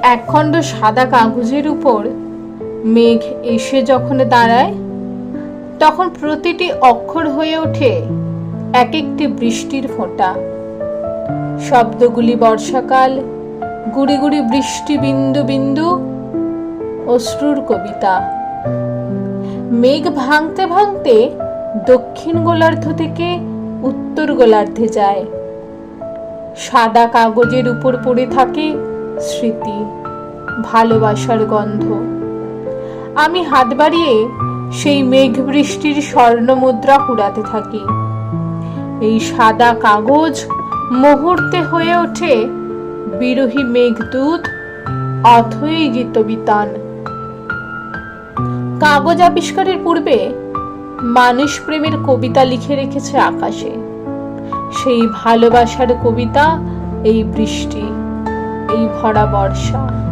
একখণ্ড সাদা কাগজের উপর মেঘ এসে যখন দাঁড়ায়, তখন প্রতিটি অক্ষর হয়ে ওঠে এক একটি বৃষ্টির ফোঁটা। শব্দগুলি বর্ষাকাল, গুড়ি গুড়ি বৃষ্টি, বিন্দু বিন্দু অশ্রুর কবিতা। মেঘ ভাঙতে ভাঙতে দক্ষিণ গোলার্ধ থেকে উত্তর গোলার্ধে যায়। সাদা কাগজের উপর পড়ে থাকে স্মৃতি, ভালোবাসার গন্ধ। আমি হাত বাড়িয়ে সেই মেঘ বৃষ্টির স্বর্ণ মুদ্রা কুড়াতে থাকি। এই সাদা কাগজ মুহূর্তে হয়ে ওঠে বিরহী মেঘদূত, অথৈ গীতবিতান। কাগজ আবিষ্কারের পূর্বে মানুষ প্রেমের কবিতা লিখে রেখেছে আকাশে। সেই ভালোবাসার কবিতা এই বৃষ্টি, এই ভরা বর্ষা।